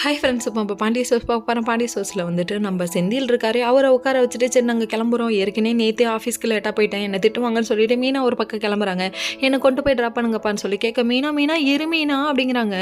Hi friends, இப்போ Pandya stores பார்க்க போகிறோம். பாண்டிய ஸ்டோர்ஸில் வந்துட்டு நம்ம செந்தில் இருக்காரு. அவரை உட்கார வச்சுட்டு சரி நாங்கள் கிளம்புறோம். ஏற்கனவே நேற்றே ஆஃபீஸ்க்கு லேட்டாக போயிட்டேன், என்னை திட்டுவாங்கன்னு சொல்லிட்டு மீனா ஒரு பக்கம் கிளம்புறாங்க. என்னை கொண்டு போய் ட்ராப் பண்ணுங்கப்பான்னு சொல்லி கேட்க மீனா இரு மீனா அப்படிங்கிறாங்க.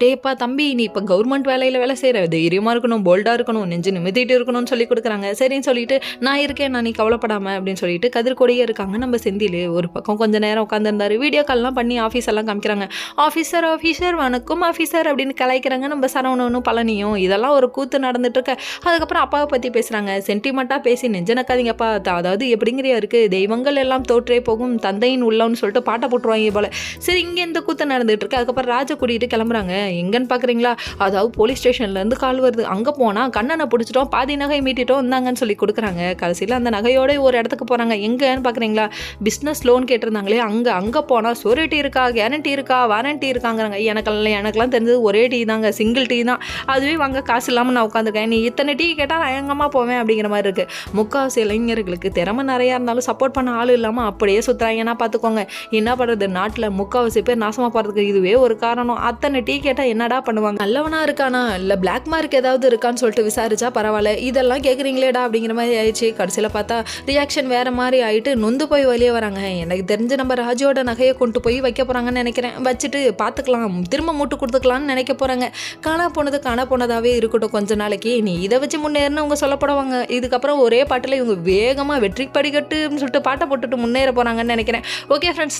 டேப்பா தம்பி, நீ இப்போ கவர்மெண்ட் வேலையில் வேலை செய்கிற, தைரியமாக இருக்கணும், போல்டாக இருக்கணும், நெஞ்சு நிமித்திட்டு இருக்கணும்னு சொல்லி கொடுக்குறாங்க. சரின்னு சொல்லிட்டு நான் இருக்கேன், நீ கவலைப்படாமல் அப்படின்னு சொல்லிட்டு கதிர்கொடியே இருக்காங்க. நம்ம செந்தில் ஒரு பக்கம் கொஞ்சம் நேரம் உட்காந்துருந்தாரு. வீடியோ கால்லாம் பண்ணி ஆஃபீஸ் எல்லாம் காமிக்கிறாங்க. ஆஃபீஸர் வணக்கம் ஆஃபீஸர் அப்படின்னு கலாய்க்கிறாங்க. நம்ம சரவணனும் பழனியும் இதெல்லாம் ஒரு கூத்து நடந்துட்டு இருக்க. அதுக்கப்புறம் அப்பாவை பற்றி பேசுகிறாங்க. சென்டிமெண்ட்டாக பேசி நெஞ்சனக்காதீங்கப்பா, அதாவது எப்படிங்கிறியா இருக்குது, தெய்வங்கள் எல்லாம் தோற்றே போகும் தந்தையின் உள்ளம்னு சொல்லிட்டு பாட்டை போட்டுருவாங்க போல. சரி, இங்கே இந்த கூத்து நடந்துட்டு இருக்கு. அதுக்கப்புறம் ராஜை கூட்டிகிட்டு கிளம்புறாங்க. எங்கன்னு பார்க்குறீங்களா, அதாவது போலீஸ் ஸ்டேஷன்லேருந்து கால் வருது. அங்கே போனால் கண்ணனை பிடிச்சிட்டோம், பாதி நகை மீட்டிட்டோம் இருந்தாங்கன்னு சொல்லி கொடுக்குறாங்க. கடைசியில் அந்த நகையோட ஒரு இடத்துக்கு போகிறாங்க. எங்கன்னு பார்க்குறீங்களா, பிஸ்னஸ் லோன் கேட்டிருந்தாங்களே அங்கே போனால் சூரிட்டி இருக்கா, கேரண்டி இருக்கா, வாரண்டி இருக்காங்கிறாங்க. எனக்கெல்லாம் தெரிஞ்சது ஒரே டீ தாங்க, சிங்கிள் டீ தான். அதுவே வாங்க காசு இல்லாமல் நான் உட்காந்துருக்கேன், நீ இத்தனை டீ கேட்டால் நான் எங்கம்மா போவேன் அப்படிங்கிற மாதிரி இருக்குது. முக்கால்வாசி இளைஞர்களுக்கு திறமை நிறையா இருந்தாலும் சப்போர்ட் பண்ண ஆள் இல்லாமல் அப்படியே சுற்றுறாங்கன்னா பார்த்துக்கோங்க. என்ன பண்ணுறது, நாட்டில் முக்கால்வாசி பேர் நாசமாக போகிறதுக்கு இதுவே ஒரு காரணம். அத்தனை டீ கேட்டால் என்னடா பண்ணுவாங்க, நல்லவனா இருக்கானா இல்லை பிளாக் மார்க் ஏதாவது இருக்கான்னு சொல்லிட்டு விசாரிச்சா பரவாயில்ல, இதெல்லாம் கேட்குறீங்களேடா அப்படிங்கிற மாதிரி ஆயிடுச்சு. கடைசியில் பார்த்தா ரியாக்ஷன் வேறு மாதிரி ஆகிட்டு நொந்து போய் வெளியே வராங்க. எனக்கு தெரிஞ்சு நம்ம ராஜோட நகையை கொண்டு போய் வைக்க போகிறாங்கன்னு நினைக்கிறேன். வச்சுட்டு பார்த்துக்கலாம், திரும்ப மூட்டு கொடுத்துக்கலாம்னு நினைக்க போகிறாங்க. காணா போனதாகவே இருக்கட்டும் கொஞ்ச நாளைக்கு. நீ இதை வச்சு முன்னேறணும் அவங்க சொல்லப்படுவாங்க. இதுக்கப்புறம் ஒரே பாட்டில் இவங்க வேகமாக வெற்றி படிக்கட்டுன்னு சொல்லிட்டு பாட்டை போட்டுட்டு முன்னேற போகிறாங்கன்னு நினைக்கிறேன். Okay friends.